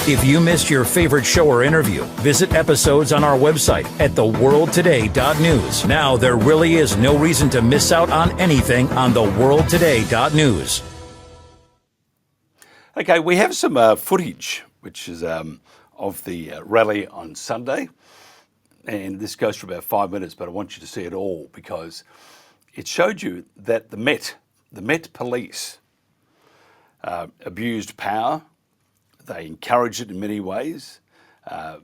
If you missed your favorite show or interview, visit episodes on our website at theworldtoday.news. Now there really is no reason to miss out on anything on theworldtoday.news. Okay, we have some footage, which is of the rally on Sunday. And this goes for about 5 minutes, but I want you to see it all because it showed you that the Met police abused power. They encouraged it in many ways. A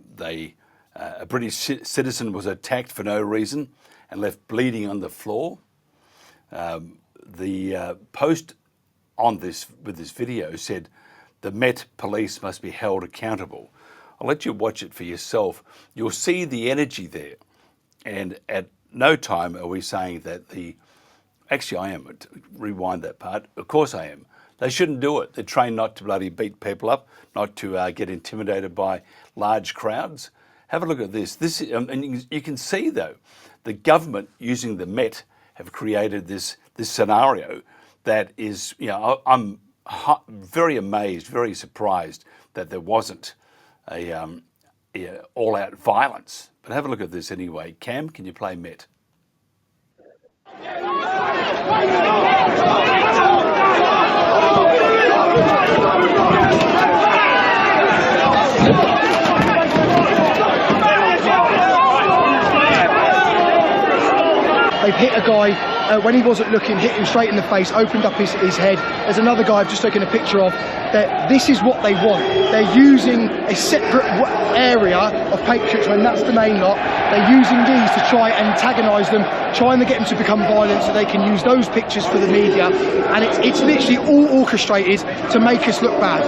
British citizen was attacked for no reason and left bleeding on the floor. The post on this with this video said the Met police must be held accountable. I'll let you watch it for yourself. You'll see the energy there. And at no time are we saying that actually I am, rewind that part, of course I am. They shouldn't do it. They're trained not to bloody beat people up, not to get intimidated by large crowds. Have a look at this. And you can see though, the government using the Met have created this scenario that is, I'm very amazed, very surprised that there wasn't a all-out violence. But have a look at this anyway. Cam, can you play Met? They've hit a guy when he wasn't looking, hit him straight in the face, opened up his head. There's another guy I've just taken a picture of. That this is what they want. They're using a separate area of patriots when that's the main lot. They're using these to try and antagonise them, trying to get them to become violent so they can use those pictures for the media. And it's literally all orchestrated to make us look bad.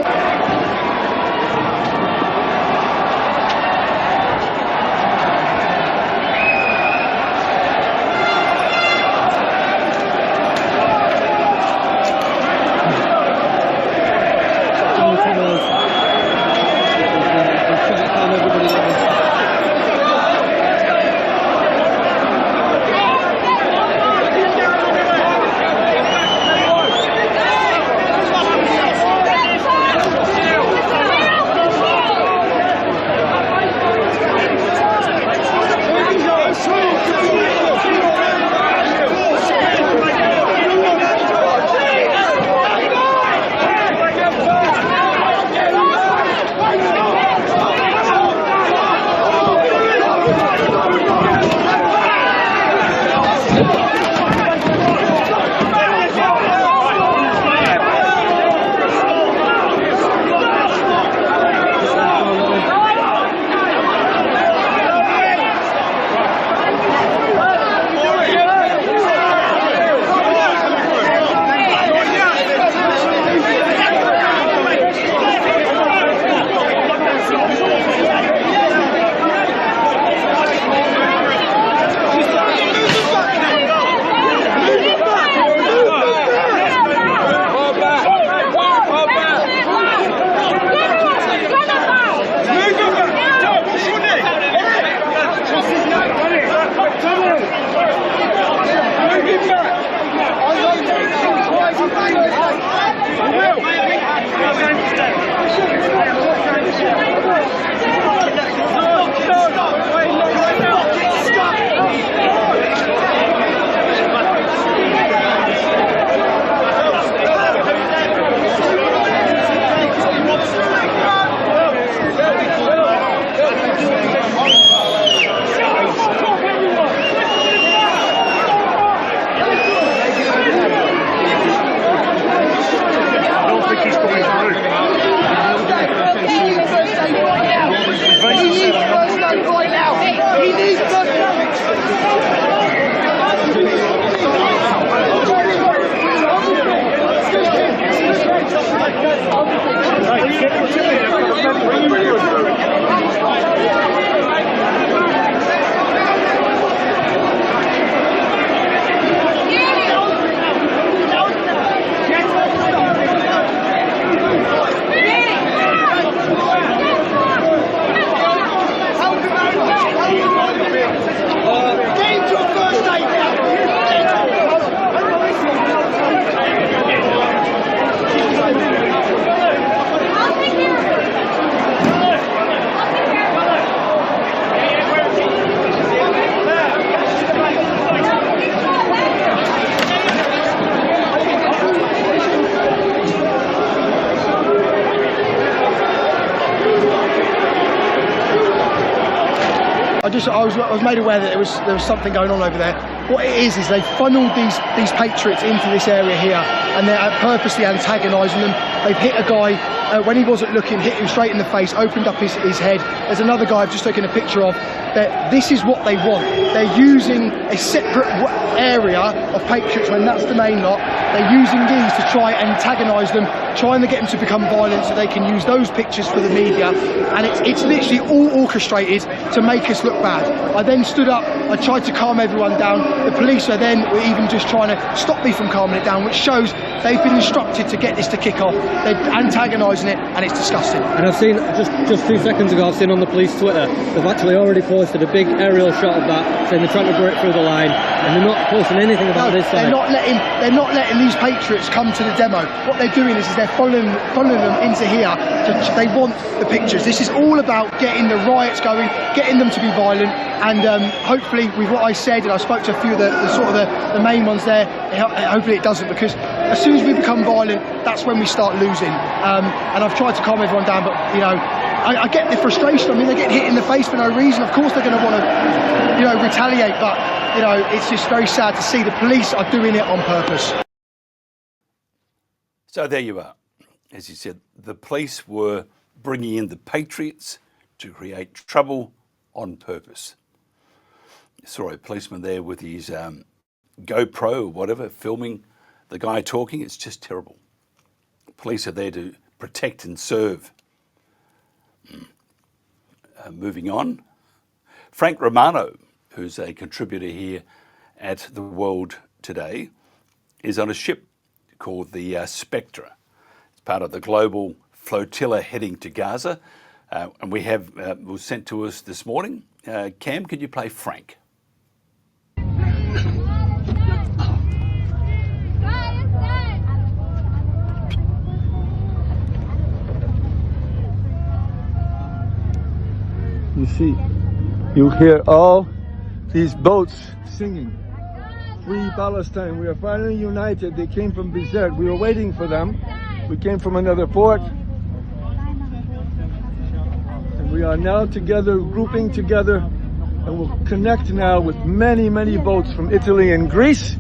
was made aware that there was something going on over there. What it is they've funneled these patriots into this area here, and they're purposely antagonising them. They've hit a guy when he wasn't looking, hit him straight in the face, opened up his head. There's another guy I've just taken a picture of. This is what they want. They're using a separate area of patriots when that's the main lot. They're using these to try and antagonise them, trying to get them to become violent so they can use those pictures for the media. And it's literally all orchestrated to make us look bad. I then stood up, I tried to calm everyone down. The police were even just trying to stop me from calming it down, which shows they've been instructed to get this to kick off. They're antagonising it, and it's disgusting. And I've seen, just 2 seconds ago, I've seen on the police Twitter, they've actually already posted a big aerial shot of that, saying they're trying to break through the line, and they're not posting anything about this side. They're not letting these patriots come to the demo. What they're doing is they're following them into here. They want the pictures. This is all about getting the riots going, getting them to be violent, and hopefully with what I said, and I spoke to a few of the main ones there, hopefully it doesn't, because as soon as we become violent, that's when we start losing. And I've tried to calm everyone down, but I get the frustration. I mean, they're getting hit in the face for no reason. Of course they're going to want to retaliate, but it's just very sad to see the police are doing it on purpose. So there you are. As you said, the police were bringing in the patriots to create trouble on purpose. Saw a policeman there with his GoPro or whatever, filming the guy talking. It's just terrible. Police are there to protect and serve. Moving on, Frank Romano, who's a contributor here at The World Today, is on a ship called the Spectre. It's part of the Global Flotilla heading to Gaza, and was sent to us this morning. Cam, could you play Frank? You see, you hear all these boats singing, "Free Palestine." We are finally united. They came from Bizet. We were waiting for them. We came from another port. And we are now together, grouping together, and we'll connect now with many, many boats from Italy and Greece,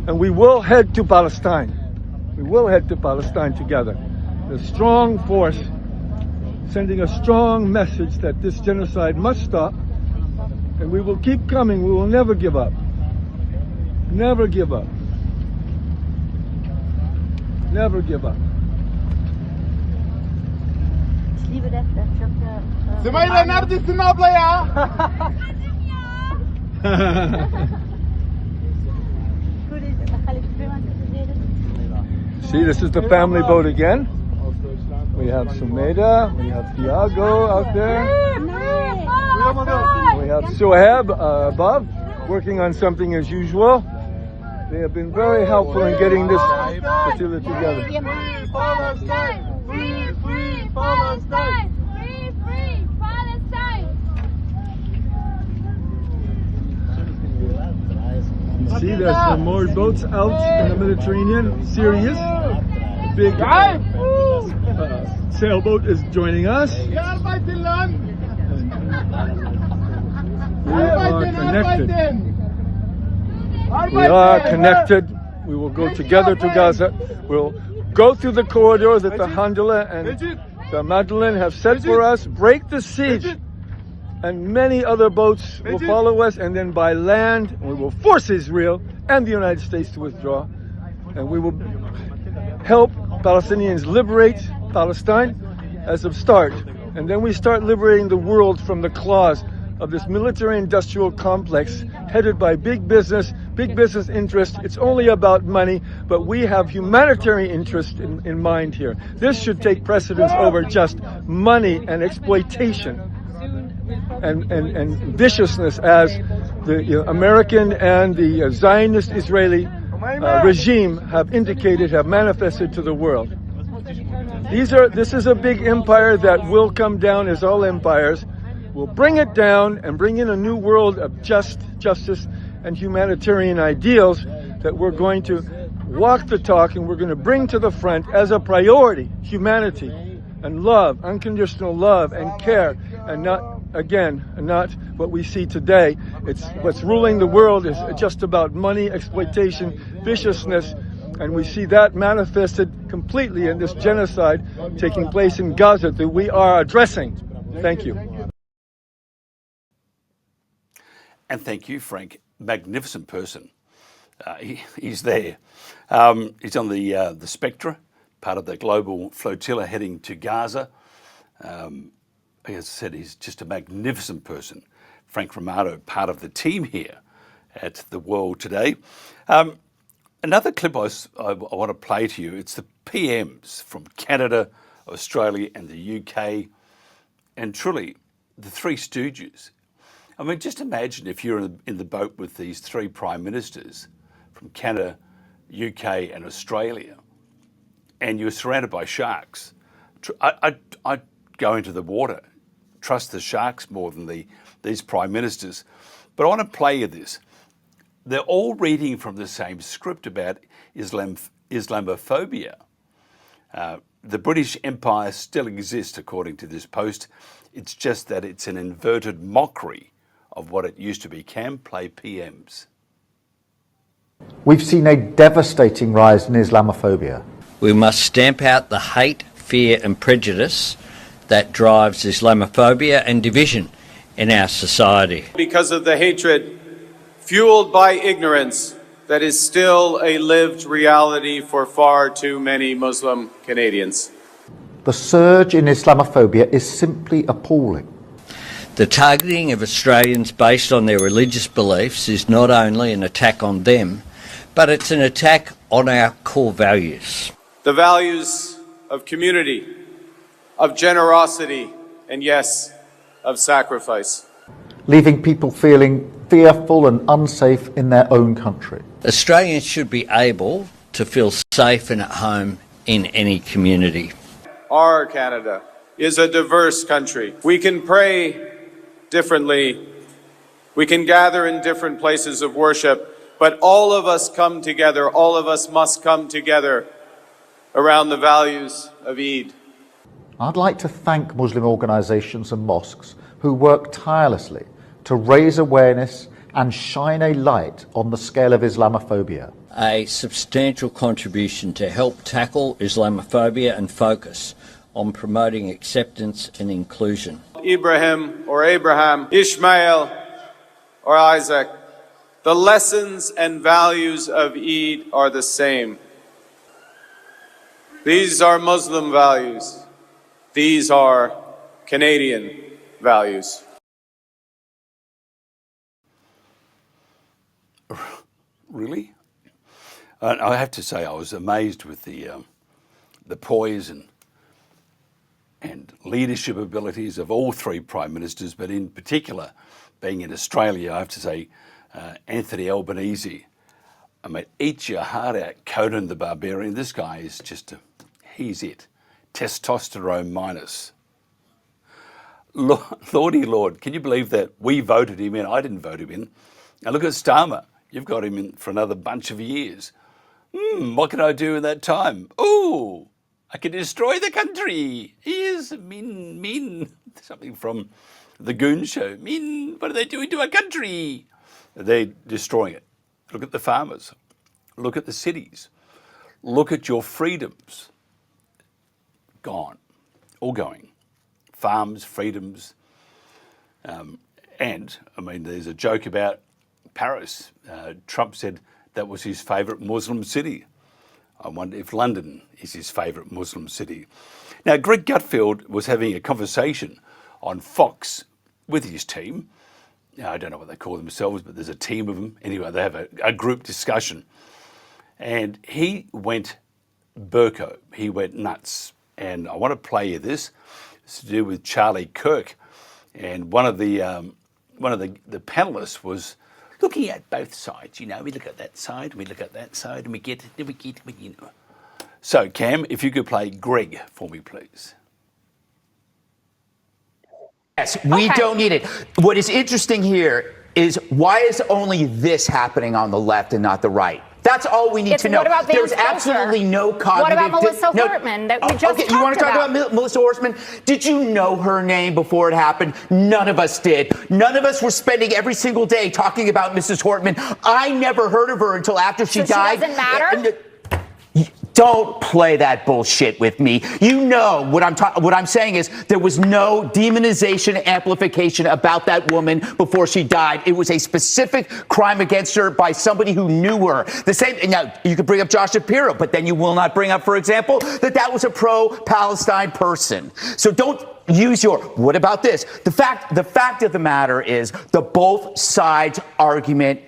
and we will head to Palestine. We will head to Palestine together. A strong force, sending a strong message that this genocide must stop, and we will keep coming. We will never give up. Never give up. Never give up. See, this is the family boat again. We have Sumeda, we have Thiago out there. We have Soheb above, working on something as usual. They have been very helpful in getting this flotilla together. Free Palestine! Free Palestine! Free Palestine! You see, there's some more boats out in the Mediterranean, serious. Big sailboat is joining us. We are connected. We are connected. We will go together to Gaza. We'll go through the corridors that the Handela and the Madeleine have set for us, break the siege, and many other boats will follow us, and then by land we will force Israel and the United States to withdraw, and we will help Palestinians liberate Palestine as a start, and then we start liberating the world from the claws of this military-industrial complex headed by big business interest. It's only about money, but we have humanitarian interest in mind here. This should take precedence over just money and exploitation and viciousness, as the American and the Zionist Israeli regime have indicated, have manifested to the world. This is a big empire that will come down, as all empires. We'll bring it down and bring in a new world of justice and humanitarian ideals that we're going to walk the talk, and we're going to bring to the front as a priority humanity and love, unconditional love and care, and not again, not what we see today. It's what's ruling the world is just about money, exploitation, viciousness, and we see that manifested completely in this genocide taking place in Gaza that we are addressing. Thank you. And thank you, Frank. Magnificent person. He's there. He's on the Spectre, part of the Global Flotilla heading to Gaza. As I said, he's just a magnificent person. Frank Romano, part of the team here at the World Today. Another clip I want to play to you, it's the PMs from Canada, Australia and the UK, and truly the Three Stooges. I mean, just imagine if you're in the boat with these three prime ministers from Canada, UK and Australia, and you're surrounded by sharks. I'd go into the water, trust the sharks more than these prime ministers. But I want to play you this. They're all reading from the same script about Islamophobia. The British Empire still exists, according to this post. It's just that it's an inverted mockery of what it used to be. Cam, play PMs. We've seen a devastating rise in Islamophobia. We must stamp out the hate, fear and prejudice that drives Islamophobia and division in our society. Because of the hatred fueled by ignorance that is still a lived reality for far too many Muslim Canadians. The surge in Islamophobia is simply appalling. The targeting of Australians based on their religious beliefs is not only an attack on them, but it's an attack on our core values. The values of community, of generosity, and yes, of sacrifice. Leaving people feeling fearful and unsafe in their own country. Australians should be able to feel safe and at home in any community. Our Canada is a diverse country. We can pray differently. We can gather in different places of worship, but all of us come together, all of us must come together around the values of Eid. I'd like to thank Muslim organisations and mosques who work tirelessly to raise awareness and shine a light on the scale of Islamophobia. A substantial contribution to help tackle Islamophobia and focus on promoting acceptance and inclusion. Ibrahim or Abraham, Ishmael or Isaac, the lessons and values of Eid are the same. These are Muslim values. These are Canadian values. Really? I have to say I was amazed with the poise and leadership abilities of all three prime ministers, but in particular, being in Australia, I have to say Anthony Albanese. I mean, eat your heart out, Conan the Barbarian. This guy is just he's it. Testosterone minus. Lordy Lord, can you believe that we voted him in? I didn't vote him in. Now look at Starmer. You've got him in for another bunch of years. What can I do in that time? Oh, I can destroy the country. He is mean. Something from the Goon Show. Mean, what are they doing to our country? They're destroying it. Look at the farmers. Look at the cities. Look at your freedoms. Gone. All going. Farms, freedoms. And, I mean, there's a joke about Paris. Trump said that was his favourite Muslim city. I wonder if London is his favourite Muslim city. Now, Greg Gutfeld was having a conversation on Fox with his team. Now, I don't know what they call themselves, but there's a team of them. Anyway, they have a group discussion. And he went Burko. He went nuts. And I want to play you this. It's to do with Charlie Kirk. And one of the panelists was looking at both sides. You know, we look at that side, we look at that side, and we get, you know. So, Cam, if you could play Greg for me, please. Yes, we don't need it. What is interesting here is why is only this happening on the left and not the right? That's all we need to know. What about There's Vance absolutely Pilcher? no cognitive... What about Melissa Hortman that we just Okay, you want to talk about Melissa Hortman? Did you know her name before it happened? None of us did. None of us were spending every single day talking about Mrs. Hortman. I never heard of her until after she died. She doesn't matter? Don't play that bullshit with me. You know what I'm saying is there was no demonization, amplification about that woman before she died. It was a specific crime against her by somebody who knew her. The same. Now you could bring up Josh Shapiro, but then you will not bring up, for example, that was a pro-Palestine person. So don't use your. What about this? The fact of the matter is the both sides argument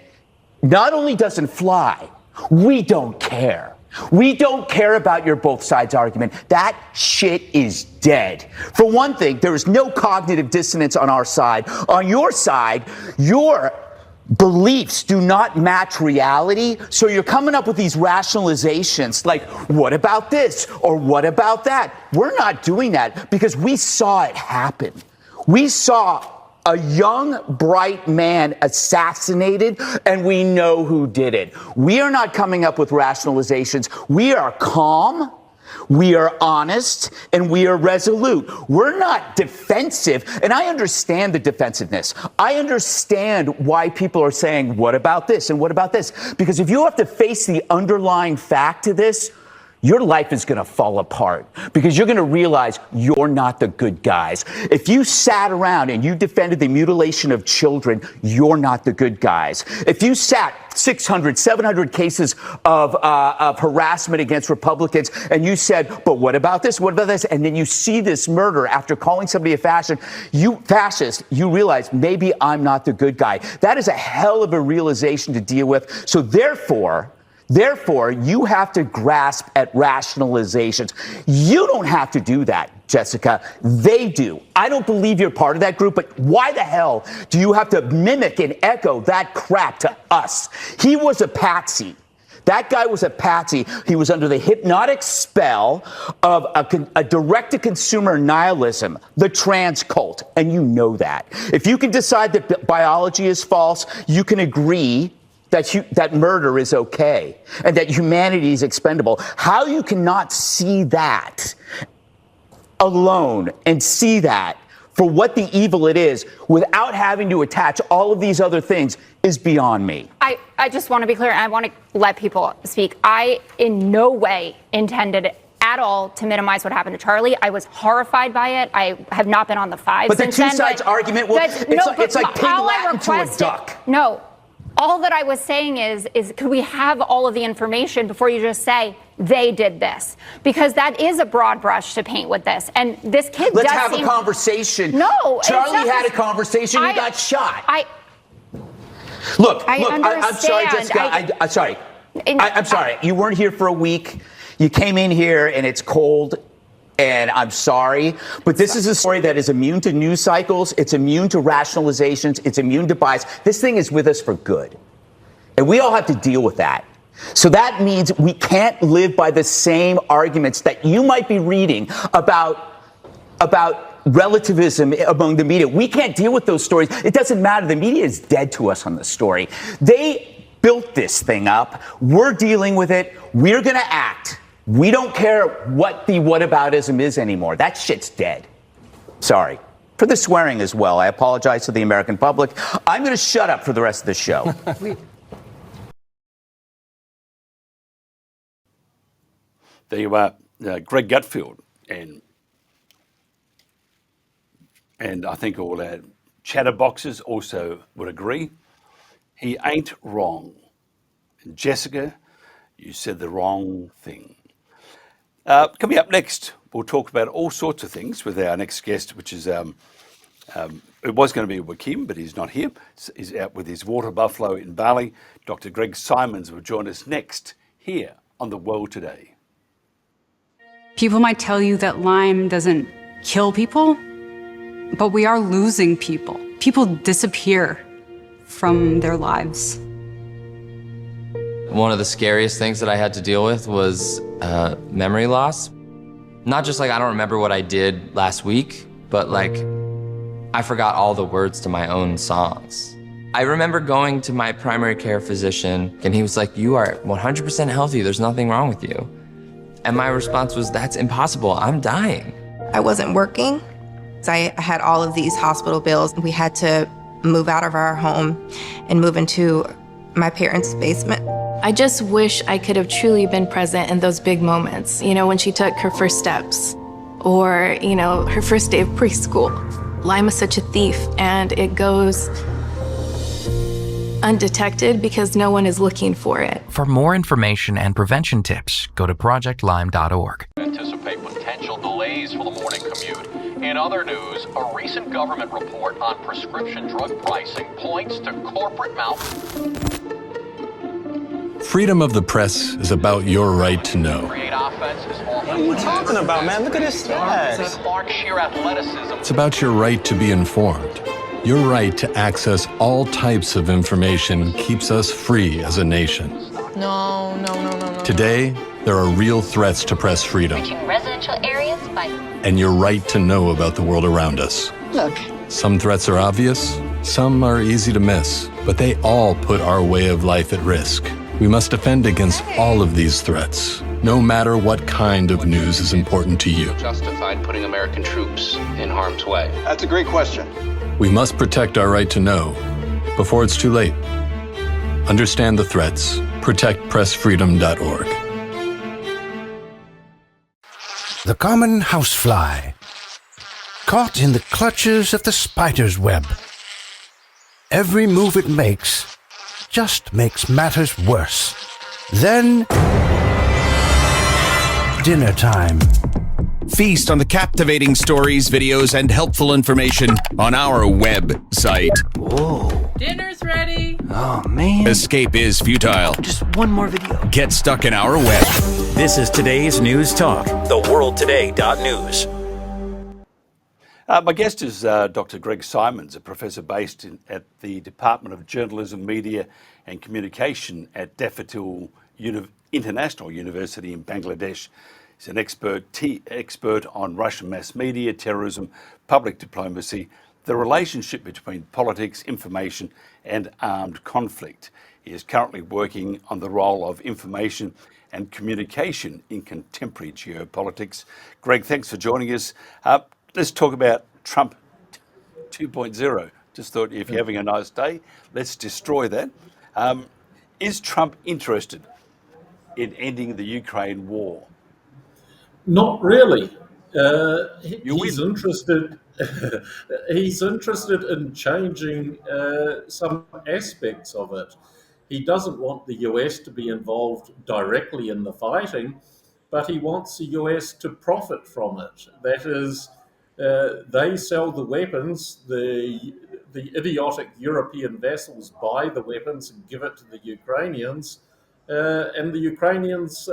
not only doesn't fly. We don't care. We don't care about your both sides argument. That shit is dead. For one thing, there is no cognitive dissonance on our side. On your side, your beliefs do not match reality. So you're coming up with these rationalizations like, what about this? Or what about that? We're not doing that because we saw it happen. We saw a young, bright man assassinated, and we know who did it. We are not coming up with rationalizations. We are calm, we are honest, and we are resolute. We're not defensive, and I understand the defensiveness. I understand why people are saying, what about this and what about this? Because if you have to face the underlying fact of this, your life is going to fall apart because you're going to realize you're not the good guys. If you sat around and you defended the mutilation of children, you're not the good guys. If you sat 600, 700 cases of harassment against Republicans and you said, but what about this? What about this? And then you see this murder after calling somebody a fascist, you realize maybe I'm not the good guy. That is a hell of a realization to deal with. So Therefore, you have to grasp at rationalizations. You don't have to do that, Jessica. They do. I don't believe you're part of that group, but why the hell do you have to mimic and echo that crap to us? He was a patsy. That guy was a patsy. He was under the hypnotic spell of a direct-to-consumer nihilism, the trans cult, and you know that. If you can decide that biology is false, you can agree that murder is okay and that humanity is expendable. How you cannot see that alone and see that for what the evil it is without having to attach all of these other things is beyond me. I just want to be clear, and I want to let people speak. I in no way intended at all to minimize what happened to Charlie. I was horrified by it. I have not been on the five but since the two then, sides argument, it's like pig Latin to a duck. No. All that I was saying is could we have all of the information before you just say they did this? Because that is a broad brush to paint with this. And this kid Let's have a conversation. No. Charlie had a conversation. He got shot. Look, I'm sorry, Jessica. I'm sorry. I'm sorry. You weren't here for a week. You came in here and it's cold. And I'm sorry, but this is a story that is immune to news cycles. It's immune to rationalizations. It's immune to bias. This thing is with us for good. And we all have to deal with that. So that means we can't live by the same arguments that you might be reading about relativism among the media. We can't deal with those stories. It doesn't matter. The media is dead to us on this story. They built this thing up. We're dealing with it. We're going to act. We don't care what the whataboutism is anymore. That shit's dead. Sorry. For the swearing as well. I apologize to the American public. I'm going to shut up for the rest of the show. There you are, Greg Gutfield. And I think all our chatterboxes also would agree. He ain't wrong. And Jessica, you said the wrong thing. Coming up next, we'll talk about all sorts of things with our next guest, which is, it was going to be Joaquim, but he's not here. He's out with his water buffalo in Bali. Dr. Greg Simons will join us next here on The World Today. People might tell you that Lyme doesn't kill people, but we are losing people. People disappear from their lives. One of the scariest things that I had to deal with was memory loss. Not just like I don't remember what I did last week, but like I forgot all the words to my own songs. I remember going to my primary care physician, and he was like, "You are 100% healthy. There's nothing wrong with you." And my response was, "That's impossible. I'm dying." I wasn't working. I had all of these hospital bills. We had to move out of our home and move into my parents' basement. I just wish I could have truly been present in those big moments, when she took her first steps or, her first day of preschool. Lyme is such a thief, and it goes undetected because no one is looking for it. For more information and prevention tips, go to projectlyme.org. Anticipate potential delays for the morning commute. In other news, a recent government report on prescription drug pricing points to corporate Freedom of the press is about your right to know. What are you talking about, man? Look at this stacks. It's about your right to be informed. Your right to access all types of information keeps us free as a nation. No. Today, there are real threats to press freedom. Residential areas by... And your right to know about the world around us. Look. Some threats are obvious, some are easy to miss, but they all put our way of life at risk. We must defend against all of these threats, no matter what kind of news is important to you. Justified putting American troops in harm's way? That's a great question. We must protect our right to know before it's too late. Understand the threats. ProtectPressFreedom.org. The common housefly, caught in the clutches of the spider's web. Every move it makes just makes matters worse. Then, dinner time. Feast on the captivating stories, videos, and helpful information on our website. Whoa. Dinner's ready. Oh, man. Escape is futile. Just one more video. Get stuck in our web. This is today's News Talk, theworldtoday.news. My guest is Dr. Greg Simons, a professor based at the Department of Journalism, Media and Communication at Daffodil International University in Bangladesh. He's an expert on Russian mass media, terrorism, public diplomacy, the relationship between politics, information and armed conflict. He is currently working on the role of information and communication in contemporary geopolitics. Greg, thanks for joining us. Let's talk about Trump 2.0. Just thought if you're having a nice day, let's destroy that. Is Trump interested in ending the Ukraine war? Not really. He's interested. He's interested in changing some aspects of it. He doesn't want the US to be involved directly in the fighting, but he wants the US to profit from it. That is, they sell the weapons, the idiotic European vassals buy the weapons and give it to the Ukrainians, and the Ukrainians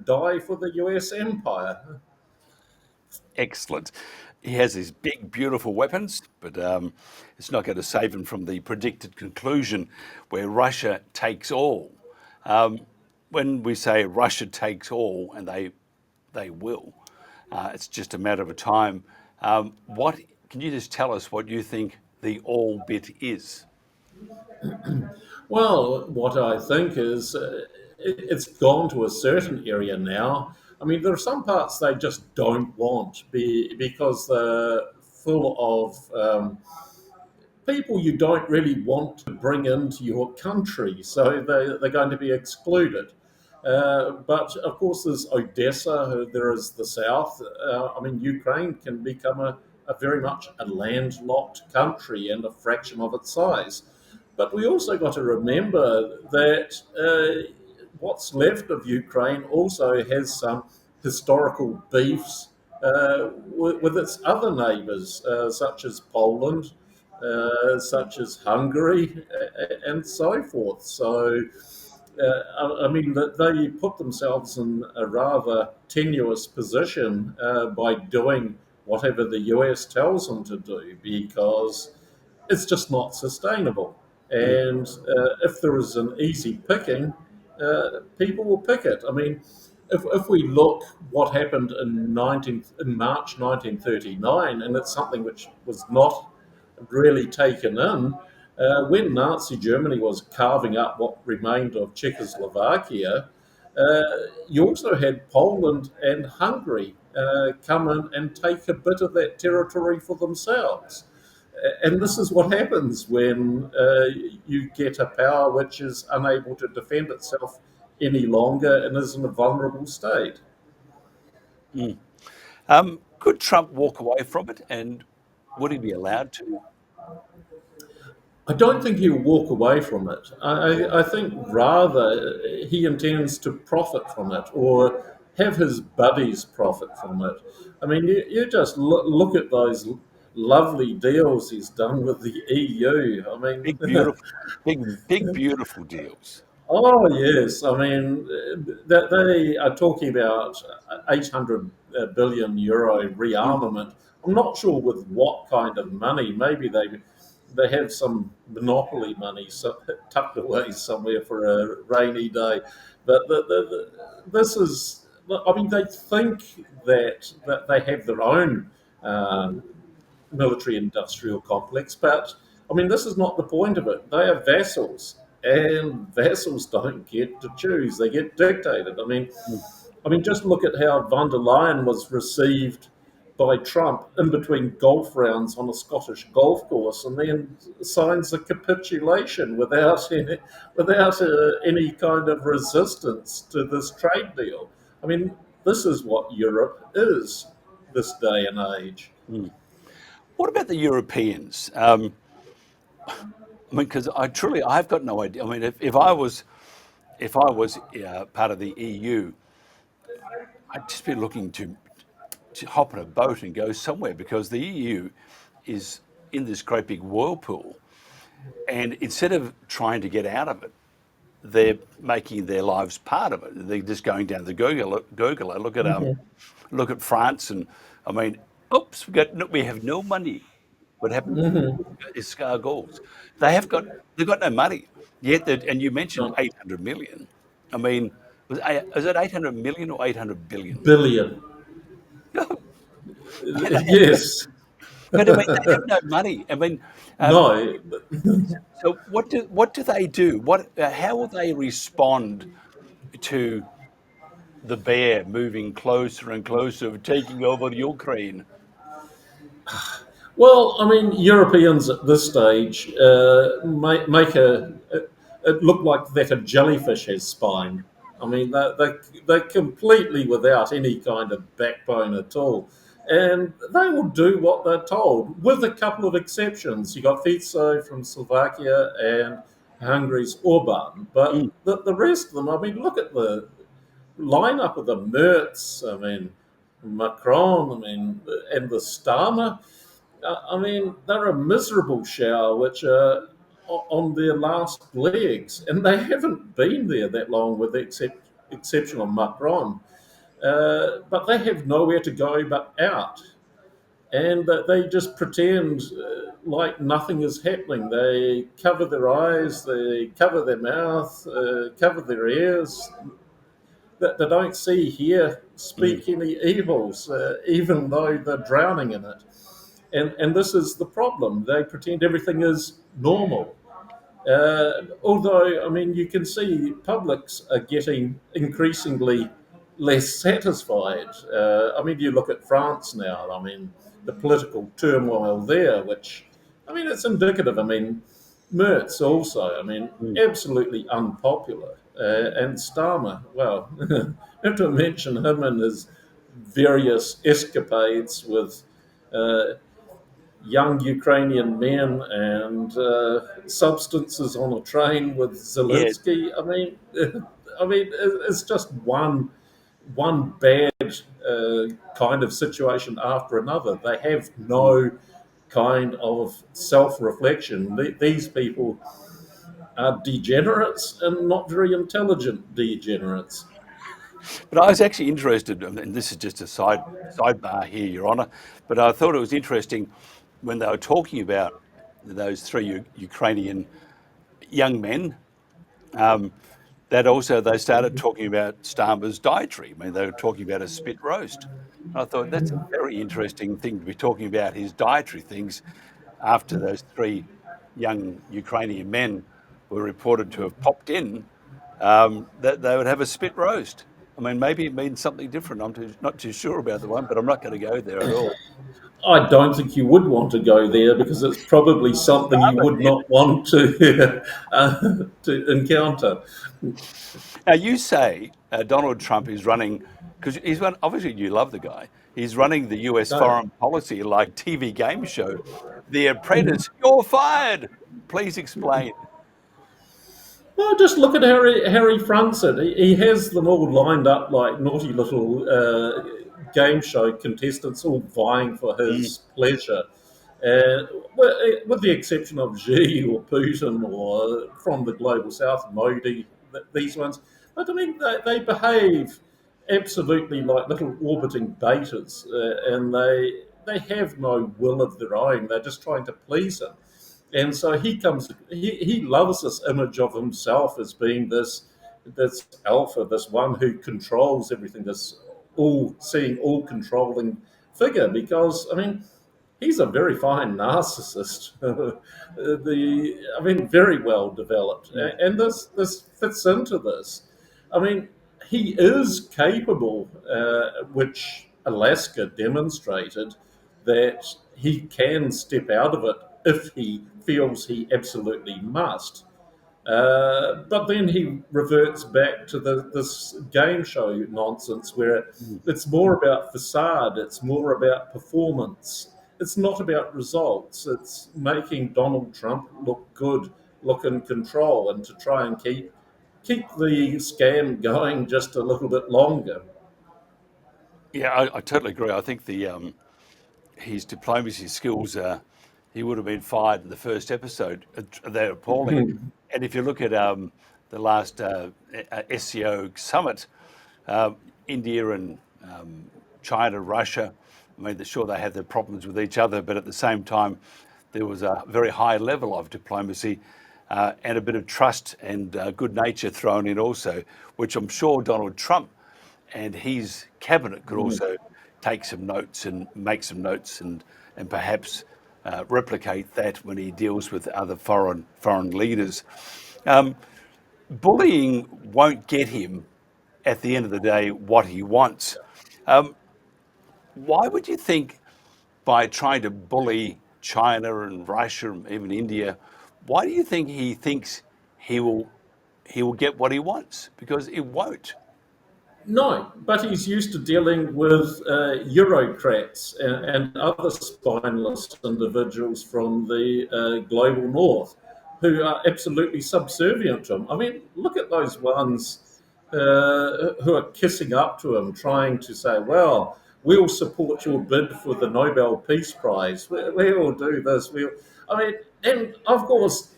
die for the US empire. Excellent. He has these big, beautiful weapons, but it's not going to save him from the predicted conclusion where Russia takes all. When we say Russia takes all, and they will, it's just a matter of time. What can you just tell us what you think the all bit is? Well, what I think is it's gone to a certain area now. I mean, there are some parts they just don't want because they're full of people you don't really want to bring into your country, so they're going to be excluded. But of course, there's Odessa, there is the south. I mean, Ukraine can become a very much a landlocked country and a fraction of its size. But we also got to remember that what's left of Ukraine also has some historical beefs with its other neighbours, such as Poland, such as Hungary, and so forth. So, I mean, they put themselves in a rather tenuous position by doing whatever the US tells them to do, because it's just not sustainable. And if there is an easy picking, people will pick it. I mean, if we look what happened in March 1939, and it's something which was not really taken in, When Nazi Germany was carving up what remained of Czechoslovakia, you also had Poland and Hungary come in and take a bit of that territory for themselves. And this is what happens when you get a power which is unable to defend itself any longer and is in a vulnerable state. Could Trump walk away from it, and would he be allowed to? I don't think he'll walk away from it. I think rather he intends to profit from it or have his buddies profit from it. I mean, you just look at those lovely deals he's done with the EU. I mean, Big, beautiful, big, beautiful deals. Oh yes, I mean they are talking about 800 billion euro rearmament. I'm not sure with what kind of money. Maybe they have some monopoly money tucked away somewhere for a rainy day. But this is, I mean, they think that they have their own military industrial complex, but I mean, this is not the point of it. They are vassals, and vassals don't get to choose; they get dictated. I mean, just look at how von der Leyen was received by Trump in between golf rounds on a Scottish golf course, and then signs a capitulation without any kind of resistance to this trade deal. I mean, this is what Europe is this day and age. What about the Europeans? I mean, because I've got no idea. I mean, if I was part of the EU, I'd just be looking to hop on a boat and go somewhere, because the EU is in this great big whirlpool, and instead of trying to get out of it, they're making their lives part of it. They're just going down the gurgler. Look at France, and I mean, oops, we have no money. What happened to escargots? They've got no money yet. And you mentioned 800 million. I mean, is it 800 million or 800 billion? Billion. Yes. But I mean, they have no money. I mean, no. So what do they do? How will they respond to the bear moving closer and closer, taking over Ukraine? Well, I mean, Europeans at this stage make it look like that a jellyfish has spine. I mean, they're completely without any kind of backbone at all. And they will do what they're told, with a couple of exceptions. You got Fico from Slovakia and Hungary's Orban. But the rest of them, I mean, look at the lineup of the Merz, I mean, Macron, I mean, and the Starmer. I mean, they're a miserable shower which are on their last legs, and they haven't been there that long, with the exception of Macron. But they have nowhere to go but out, and they just pretend like nothing is happening. They cover their eyes, they cover their mouth, cover their ears. They don't see, hear, speak any evils, even though they're drowning in it. And this is the problem. They pretend everything is normal. Although, I mean, you can see publics are getting increasingly less satisfied. I mean, you look at France now, I mean, the political turmoil there, which, I mean, it's indicative. I mean, Merz also, I mean, absolutely unpopular. And Starmer, well, I have to mention him and his various escapades with young Ukrainian men and substances on a train with Zelensky. Yes. I mean, it's just one bad kind of situation after another. They have no kind of self-reflection. These people are degenerates, and not very intelligent degenerates. But I was actually interested, and this is just a sidebar here, Your Honour, but I thought it was interesting when they were talking about those three Ukrainian young men, that also they started talking about Starmer's dietary. I mean, they were talking about a spit roast. I thought that's a very interesting thing to be talking about, his dietary things, after those three young Ukrainian men were reported to have popped in, that they would have a spit roast. I mean, maybe it means something different. Not too sure about the one, but I'm not going to go there at all. I don't think you would want to go there because it's probably something you would not want to to encounter. Now, you say Donald Trump is running, because obviously you love the guy. He's running the US foreign policy like TV game show. The Apprentice, you're fired. Please explain. Well, just look at how he fronts it. He has them all lined up like naughty little game show contestants, all vying for his pleasure. With the exception of Xi or Putin or from the global south, Modi, these ones. But I mean, they behave absolutely like little orbiting betas, and they have no will of their own. They're just trying to please him. And so he loves this image of himself as being this alpha, this one who controls everything, this all-seeing, all-controlling figure. Because I mean, he's a very fine narcissist. Very well developed, and this fits into this. I mean, he is capable, which Alaska demonstrated, that he can step out of it if he feels he absolutely must. But then he reverts back to this game show nonsense where it's more about facade, it's more about performance. It's not about results. It's making Donald Trump look good, look in control, and to try and keep the scam going just a little bit longer. Yeah, I totally agree. I think his diplomacy skills, he would have been fired in the first episode. They're appalling. And if you look at the last SCO summit, India and China, Russia, I mean, sure, they had their problems with each other, but at the same time, there was a very high level of diplomacy and a bit of trust and good nature thrown in also, which I'm sure Donald Trump and his cabinet could also take some notes and make some notes and perhaps replicate that when he deals with other foreign leaders. Bullying won't get him, at the end of the day, what he wants. Why would you think, by trying to bully China and Russia and even India, why do you think he thinks he will get what he wants? Because it won't. No, but he's used to dealing with Eurocrats and other spineless individuals from the global north who are absolutely subservient to him. I mean, look at those ones who are kissing up to him, trying to say, well, we'll support your bid for the Nobel Peace Prize. We'll do this. And of course,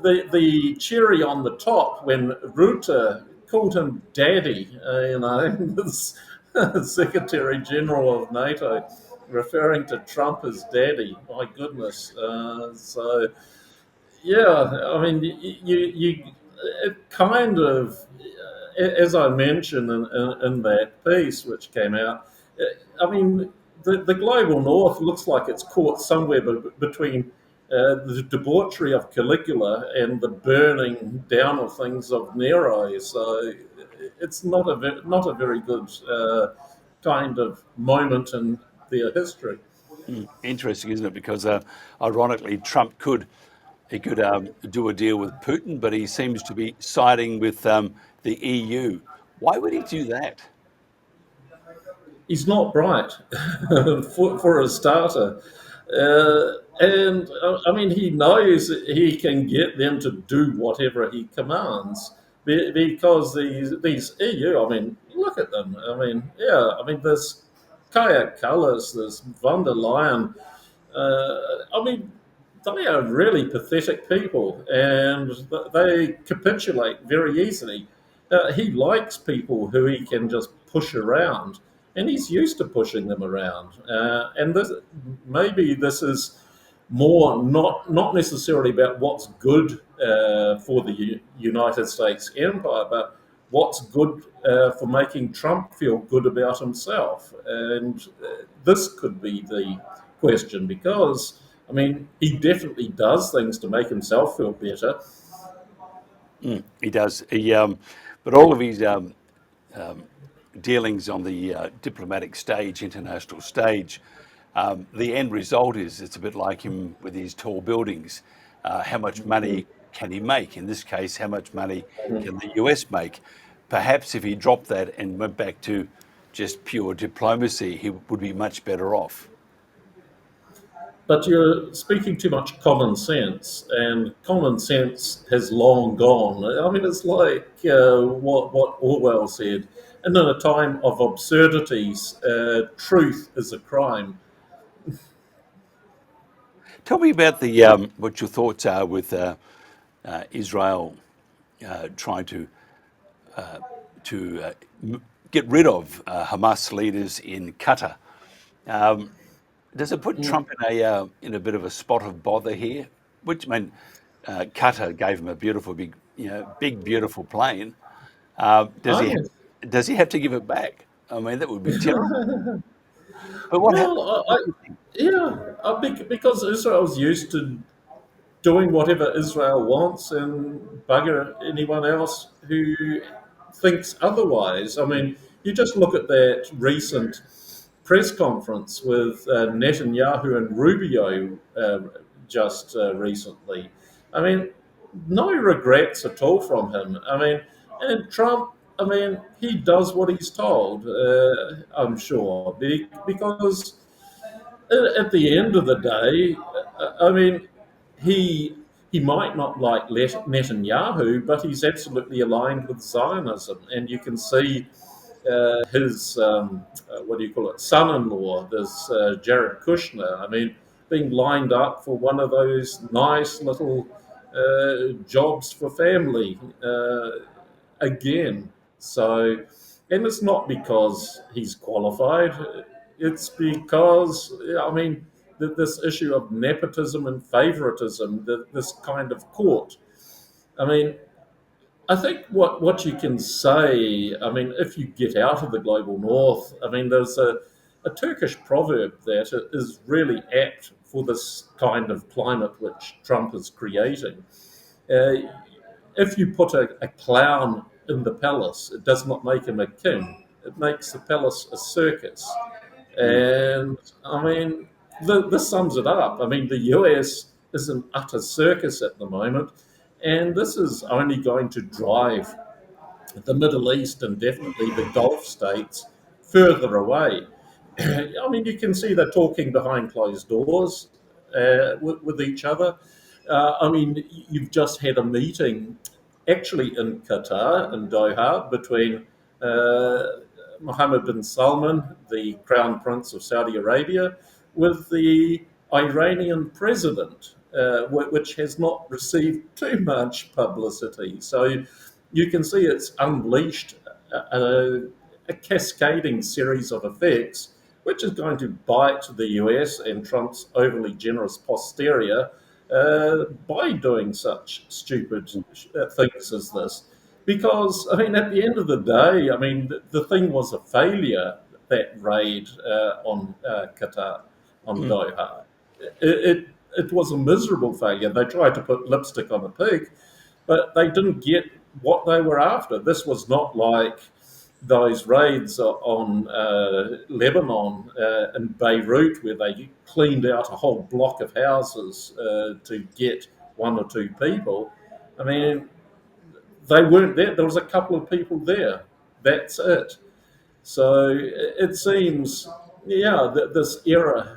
the cherry on the top when Rutte called him daddy, this Secretary General of NATO, referring to Trump as daddy. My goodness. It kind of, as I mentioned in that piece which came out, the global north looks like it's caught somewhere between the debauchery of Caligula and the burning down of things of Nero. So it's not a very good kind of moment in their history. Interesting, isn't it? Because ironically, Trump could do a deal with Putin, but he seems to be siding with the EU. Why would he do that? He's not bright, for a starter. He knows he can get them to do whatever he commands because these EU, look at them. This Kaya Kallas, this von der Leyen, they are really pathetic people and they capitulate very easily. He likes people who he can just push around. And he's used to pushing them around. Maybe this is more not necessarily about what's good for the United States empire, but what's good for making Trump feel good about himself. And this could be the question, because I mean, he definitely does things to make himself feel better. He does. But all of his dealings on the diplomatic stage, international stage, the end result is it's a bit like him with his tall buildings. How much money can he make? In this case, how much money can the US make? Perhaps if he dropped that and went back to just pure diplomacy, he would be much better off. But you're speaking too much common sense, and common sense has long gone. I mean, it's like what Orwell said, and in a time of absurdities, truth is a crime. Tell me about the what your thoughts are with Israel trying to get rid of Hamas leaders in Qatar. Does it put Trump in a bit of a spot of bother here? Which, I mean, Qatar gave him a beautiful, big beautiful plane. Does he have to give it back? I mean, that would be terrible. But what because Israel's used to doing whatever Israel wants and bugger anyone else who thinks otherwise. I mean, you just look at that recent press conference with Netanyahu and Rubio just recently. I mean, no regrets at all from him. I mean, and Trump, I mean, he does what he's told, I'm sure, because at the end of the day, I mean, he might not like Netanyahu, but he's absolutely aligned with Zionism, and you can see his son-in-law, this Jared Kushner. I mean, being lined up for one of those nice little jobs for family again. So, and it's not because he's qualified. It's because, I mean, this issue of nepotism and favoritism, this kind of court. I mean, I think what you can say, I mean, if you get out of the global north, I mean, there's a Turkish proverb that is really apt for this kind of climate which Trump is creating. If you put a clown in the palace, it does not make him a king. It makes the palace a circus. And, I mean, this sums it up. I mean, the US is an utter circus at the moment, and this is only going to drive the Middle East and definitely the Gulf states further away. I mean, you can see they're talking behind closed doors with each other. I mean, you've just had a meeting actually in Qatar, in Doha, between Mohammed bin Salman, the Crown Prince of Saudi Arabia, with the Iranian president, which has not received too much publicity. So you can see it's unleashed a cascading series of effects, which is going to bite the US and Trump's overly generous posterior by doing such stupid things as this. Because, I mean, at the end of the day, I mean, the thing was a failure, that raid on Qatar, on Doha. It was a miserable failure. They tried to put lipstick on a pig, but they didn't get what they were after. This was not like those raids on Lebanon and Beirut, where they cleaned out a whole block of houses to get one or two people. I mean, they weren't there. There was a couple of people there. That's it. So it seems, that this era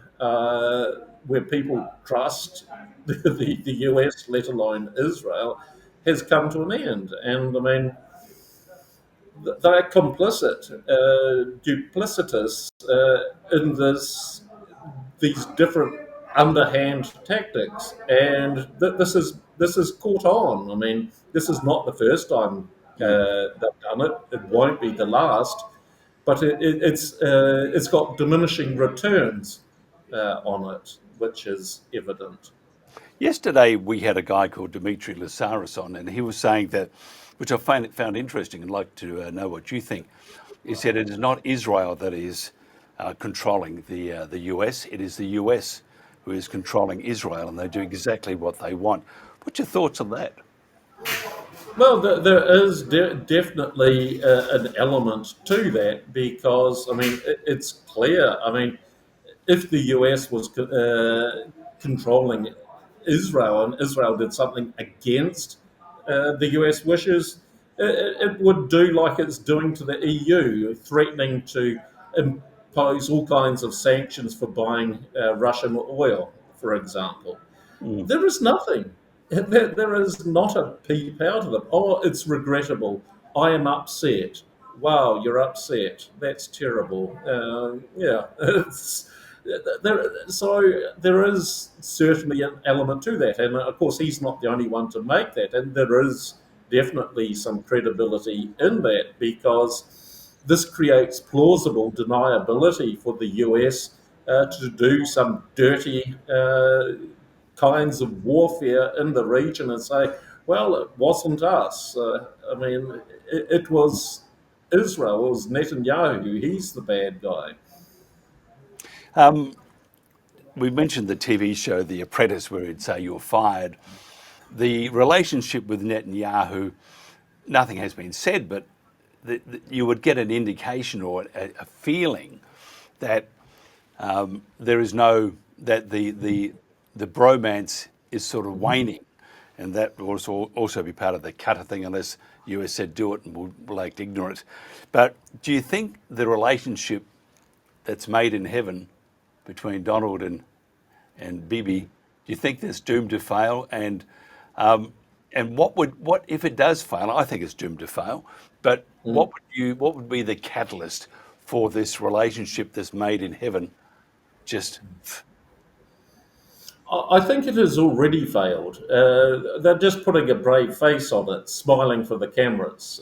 where people trust the US, let alone Israel, has come to an end. And I mean, they're complicit, duplicitous in these different underhand tactics, and this is caught on. I mean, this is not the first time they've done it. It won't be the last, but it's got diminishing returns on it, which is evident. Yesterday, we had a guy called Dimitri Lassaris on, and he was saying that, which I found interesting and like to know what you think. He said it is not Israel that is controlling the US. It is the US who is controlling Israel, and they do exactly what they want. What's your thoughts on that? Well, there is definitely an element to that because, I mean, it's clear. I mean, if the US was controlling Israel and Israel did something against the US wishes, it would do like it's doing to the EU, threatening to impose all kinds of sanctions for buying Russian oil, for example. There is nothing. There is not a peep out of them. Oh, it's regrettable. I am upset. Wow, you're upset. That's terrible. Yeah, so there is certainly an element to that, and of course he's not the only one to make that, and there is definitely some credibility in that because this creates plausible deniability for the US to do some dirty kinds of warfare in the region and say, well, it wasn't us. I mean, it was Israel, it was Netanyahu, he's the bad guy. We mentioned the TV show The Apprentice, where he'd say you're fired. The relationship with Netanyahu, nothing has been said, but you would get an indication or a feeling that there is no, that the bromance is sort of waning, and that will also be part of the Qatar thing, unless US said do it and we'll act ignorant. But do you think the relationship that's made in heaven between Donald and Bibi, do you think that's doomed to fail? And what if it does fail? I think it's doomed to fail. But what would be the catalyst for this relationship that's made in heaven? I think it has already failed. They're just putting a brave face on it, smiling for the cameras,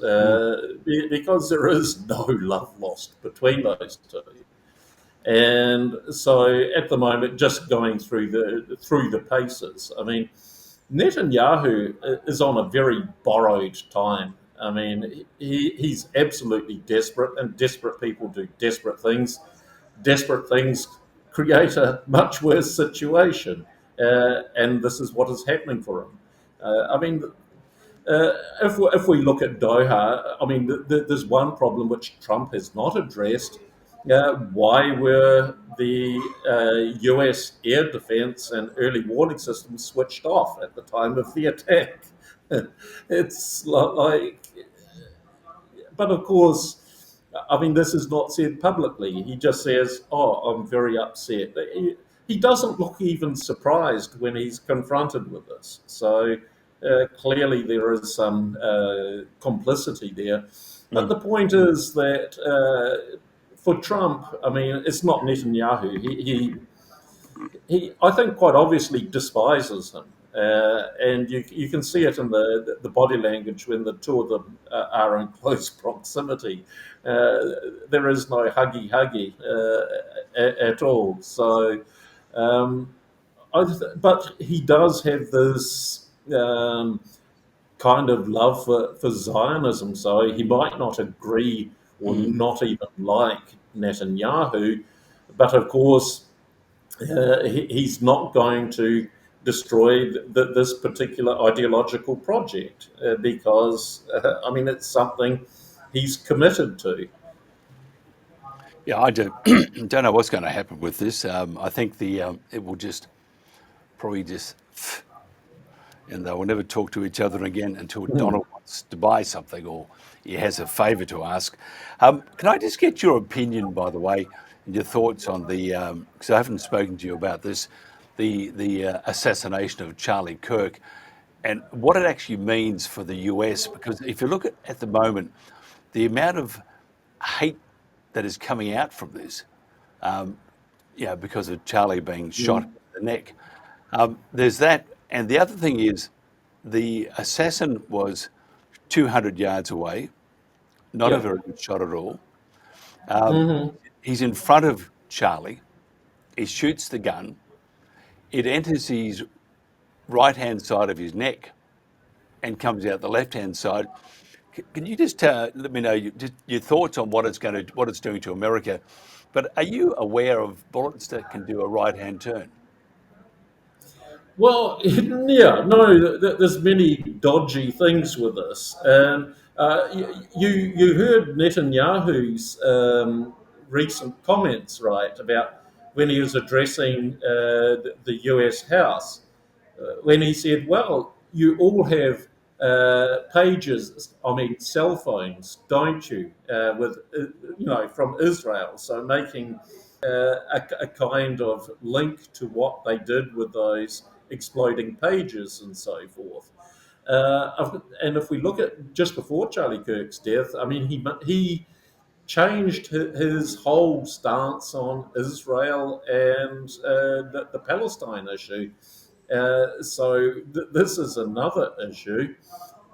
because there is no love lost between those two. And so at the moment, just going through the paces. I mean, Netanyahu is on a very borrowed time. I mean, he's absolutely desperate, and desperate people do desperate things. Desperate things create a much worse situation, and this is what is happening for him. I mean, if we look at Doha, I mean, there's one problem which Trump has not addressed. Why were the US air defense and early warning systems switched off at the time of the attack? It's like, but of course, I mean, this is not said publicly. He just says, oh, I'm very upset. He doesn't look even surprised when he's confronted with this. So clearly there is some complicity there. But the point is that for Trump, I mean, it's not Netanyahu. He I think, quite obviously despises him. And you can see it in the body language when the two of them are in close proximity. There is no huggy at all. So, but he does have this kind of love for Zionism. So he might not agree or not even like Netanyahu, but of course he's not going to destroy this particular ideological project because, I mean, it's something he's committed to. Yeah, I don't know what's going to happen with this. I think it will probably and they will never talk to each other again until Donald wants to buy something or he has a favour to ask. Can I just get your opinion, by the way, and your thoughts on because I haven't spoken to you about this, the assassination of Charlie Kirk, and what it actually means for the US? Because if you look at the moment, the amount of hate that is coming out from this, because of Charlie being shot in the neck, there's that. And the other thing is, the assassin was 200 yards away, not a very good shot at all. He's in front of Charlie. He shoots the gun. It enters his right-hand side of his neck and comes out the left-hand side. Can you just let me know your thoughts on what it's doing to America? But are you aware of bullets that can do a right-hand turn? Well, yeah, no, there's many dodgy things with this, and you heard Netanyahu's recent comments, right, about when he was addressing the U.S. House, when he said, "Well, you all have pages, I mean, cell phones, don't you, with from Israel?" So making a kind of link to what they did with those exploding pages and so forth. And if we look at just before Charlie Kirk's death, I mean, he changed his whole stance on Israel and the Palestine issue. So this is another issue.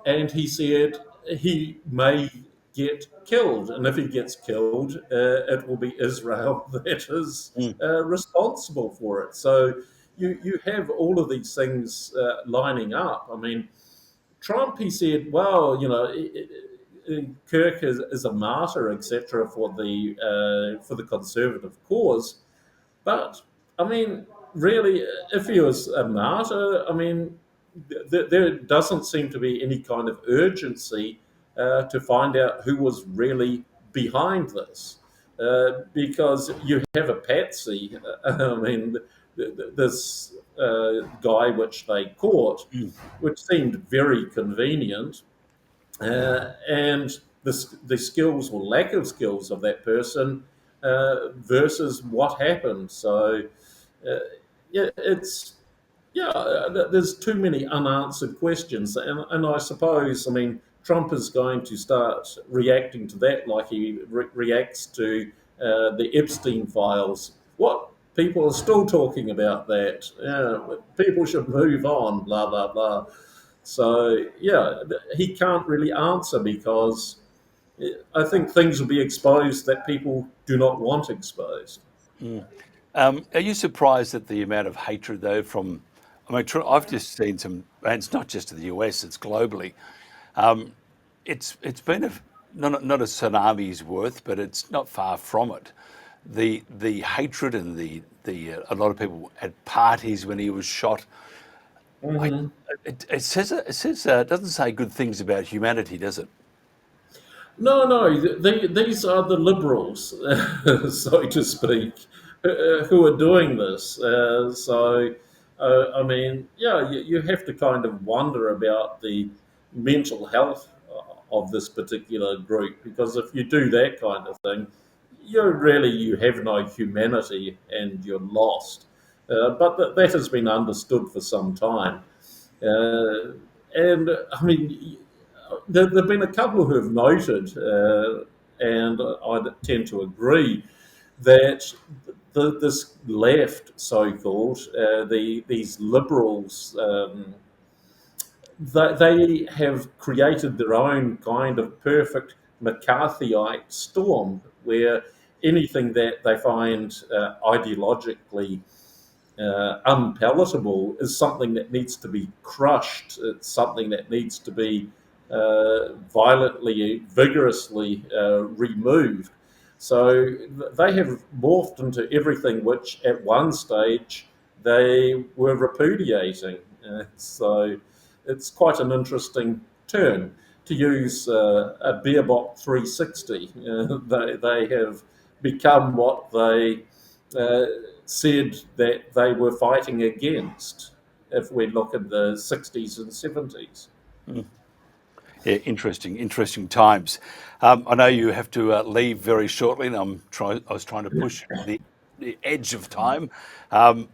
And he said he may get killed. And if he gets killed, it will be Israel that is responsible for it. So you have all of these things lining up. I mean, Trump, he said, well, Kirk is a martyr, etc., for the conservative cause. But I mean, really, if he was a martyr, I mean, there doesn't seem to be any kind of urgency to find out who was really behind this, because you have a patsy. I mean, this guy which they caught, which seemed very convenient, and the skills or lack of skills of that person versus what happened. So, yeah, there's too many unanswered questions, and I suppose, I mean, Trump is going to start reacting to that like he reacts to the Epstein files. What? People are still talking about that. People should move on, blah, blah, blah. So, yeah, he can't really answer because I think things will be exposed that people do not want exposed. Are you surprised at the amount of hatred, though, from, I mean, I've just seen some, and it's not just to the US, it's globally. It's been not a tsunami's worth, but it's not far from it. The hatred and the a lot of people at parties when he was shot. It doesn't say good things about humanity, does it? No, these are the liberals, so to speak, who are doing this. I mean, yeah, you have to kind of wonder about the mental health of this particular group, because if you do that kind of thing, you have no humanity and you're lost. But that has been understood for some time. And I mean, there have been a couple who have noted, and I tend to agree, that this left, so-called, these liberals, they have created their own kind of perfect McCarthyite storm, where anything that they find ideologically unpalatable is something that needs to be crushed. It's something that needs to be violently, vigorously removed. So they have morphed into everything which at one stage they were repudiating. So it's quite an interesting turn. To use a Baerbock 360, they have become what they said that they were fighting against, if we look at the 60s and 70s. Yeah, interesting times. I know you have to leave very shortly, and I was trying to push the edge of time.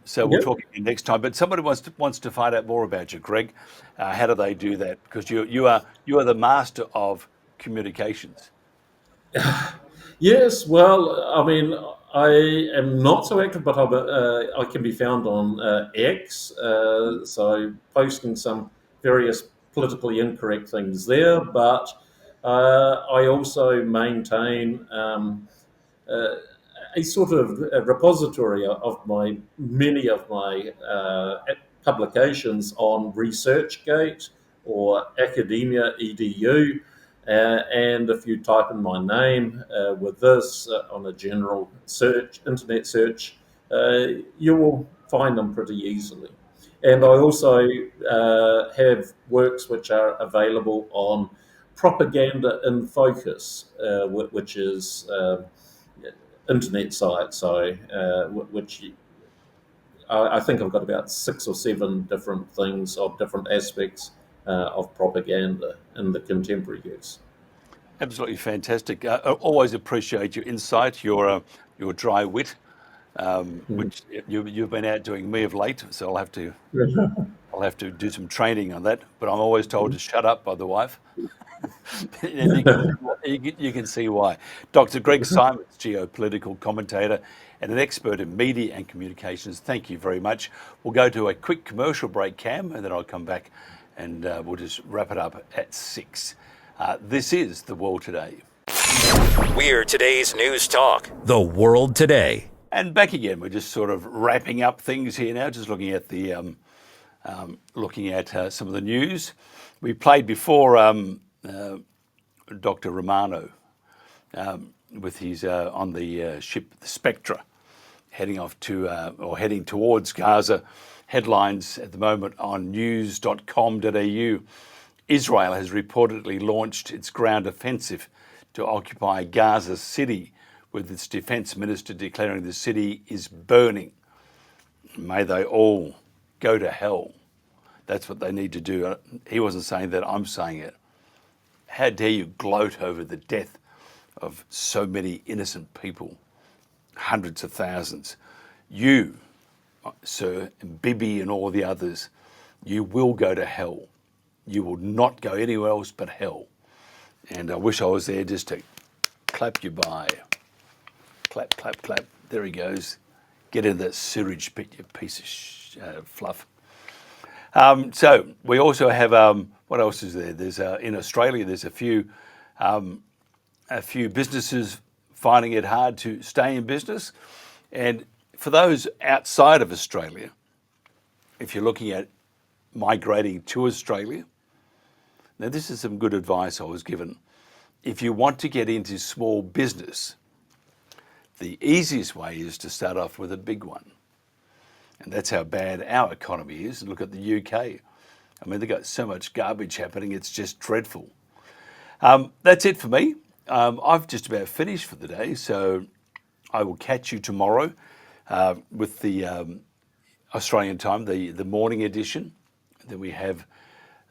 So we'll talk again next time. But somebody wants to find out more about you, Greg. How do they do that? Because you are the master of communications. Yes, well, I mean, I am not so active, but I can be found on X, so posting some various politically incorrect things there. But I also maintain a sort of a repository of many of my publications on ResearchGate or Academia EDU. And if you type in my name with this on a general internet search, you will find them pretty easily. And I also have works which are available on Propaganda in Focus, which is internet site. So, which I think I've got about 6 or 7 different things of different aspects of propaganda in the contemporary use. Absolutely fantastic. I always appreciate your insight, your dry wit, which you've been outdoing me of late. So I'll have to do some training on that. But I'm always told to shut up by the wife. And you can see why. Dr. Greg Simons, geopolitical commentator and an expert in media and communications. Thank you very much. We'll go to a quick commercial break, Cam, and then I'll come back and we'll just wrap it up at 6. This is The World Today. We're today's news talk, The World Today. And back again. We're just sort of wrapping up things here now, just looking at the some of the news. We played before Dr. Romano with his on the ship the Spectre, heading off to or heading towards Gaza. Headlines at the moment on news.com.au. Israel has reportedly launched its ground offensive to occupy Gaza City, with its defense minister declaring the city is burning. May they all go to hell. That's what they need to do. He wasn't saying that, I'm saying it. How dare you gloat over the death of so many innocent people, hundreds of thousands. You, sir, and Bibi and all the others, you will go to hell. You will not go anywhere else but hell. And I wish I was there just to clap you by. Clap, clap, clap. There he goes. Get in that sewage pit, you piece of fluff. So we also have, what else is there? There's in Australia, there's a few businesses finding it hard to stay in business. And for those outside of Australia, if you're looking at migrating to Australia, now this is some good advice I was given. If you want to get into small business, the easiest way is to start off with a big one. And that's how bad our economy is. And look at the UK. I mean, they've got so much garbage happening, it's just dreadful. That's it for me. I've just about finished for the day, so I will catch you tomorrow with the Australian time, the morning edition. Then we have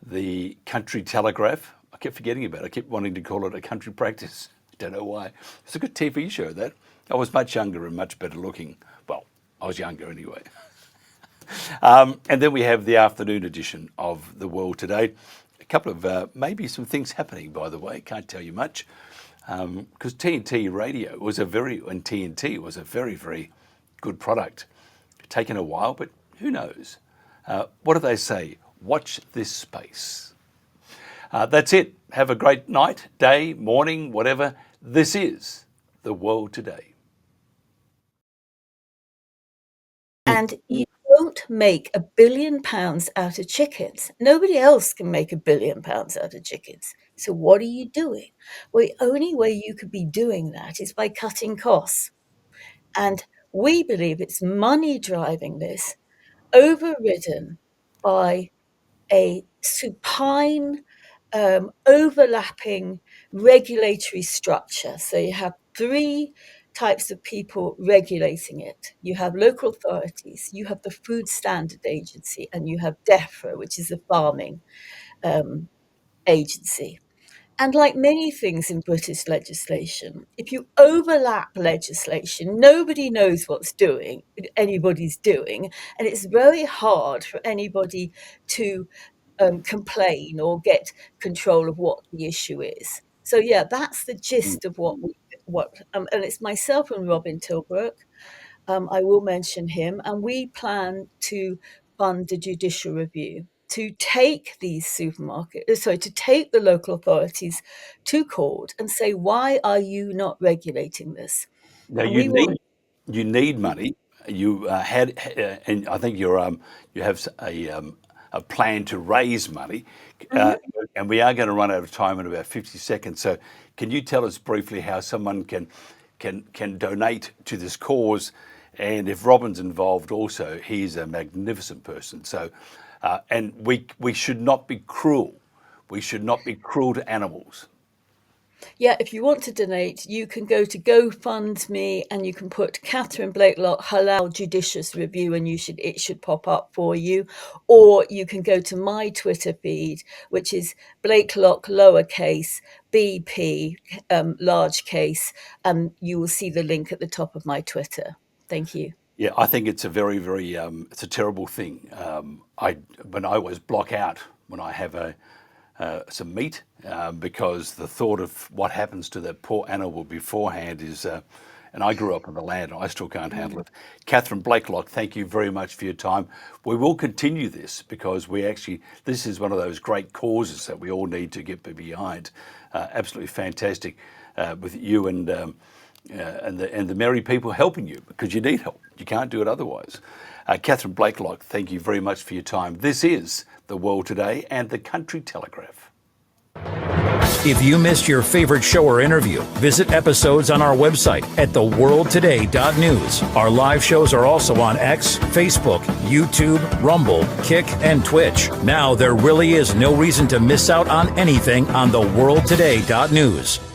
the Country Telegraph. I kept forgetting about it. I kept wanting to call it a Country Practice. Don't know why. It's a good TV show, that. I was much younger and much better looking. Well, I was younger anyway. And then we have the afternoon edition of The World Today. A couple of maybe some things happening, by the way. Can't tell you much. Because TNT radio was and TNT was a very, very good product. Taken a while, but who knows? What do they say? Watch this space. That's it. Have a great night, day, morning, whatever. This is The World Today. And you don't make £1 billion out of chickens. Nobody else can make £1 billion out of chickens. So what are you doing? Well, the only way you could be doing that is by cutting costs. And we believe it's money driving this, overridden by a supine, overlapping regulatory structure. So you have 3 types of people regulating it. You have local authorities, you have the Food Standard Agency, and you have DEFRA, which is the farming agency. And like many things in British legislation, if you overlap legislation, nobody knows what's anybody's doing, and it's very hard for anybody to complain or get control of what the issue is. So yeah, that's the gist of and it's myself and Robin Tilbrook. I will mention him, and we plan to fund the judicial review to take these to take the local authorities to court and say, why are you not regulating this? Now you need money. You had, and I think you have a plan to raise money, and we are going to run out of time in about 50 seconds. So, can you tell us briefly how someone can donate to this cause, And if Robin's involved also, he's a magnificent person. So, and we should not be cruel. We should not be cruel to animals. Yeah, if you want to donate, you can go to GoFundMe and you can put Catherine Blakelock Halal Judicious Review and it should pop up for you. Or you can go to my Twitter feed, which is Blakelock lowercase BP large case, and you will see the link at the top of my Twitter. Thank you. Yeah, I think it's a very, very, it's a terrible thing. I always block out when I have some meat because the thought of what happens to that poor animal beforehand is, and I grew up on the land and I still can't handle it. Catherine Blakelock, thank you very much for your time. We will continue this because this is one of those great causes that we all need to get behind. Absolutely fantastic with you and the merry people helping you because you need help. You can't do it otherwise. Catherine Blakelock, thank you very much for your time. This is The World Today and The Country Telegraph. If you missed your favorite show or interview, visit episodes on our website at theworldtoday.news. Our live shows are also on X, Facebook, YouTube, Rumble, Kick, and Twitch. Now there really is no reason to miss out on anything on theworldtoday.news.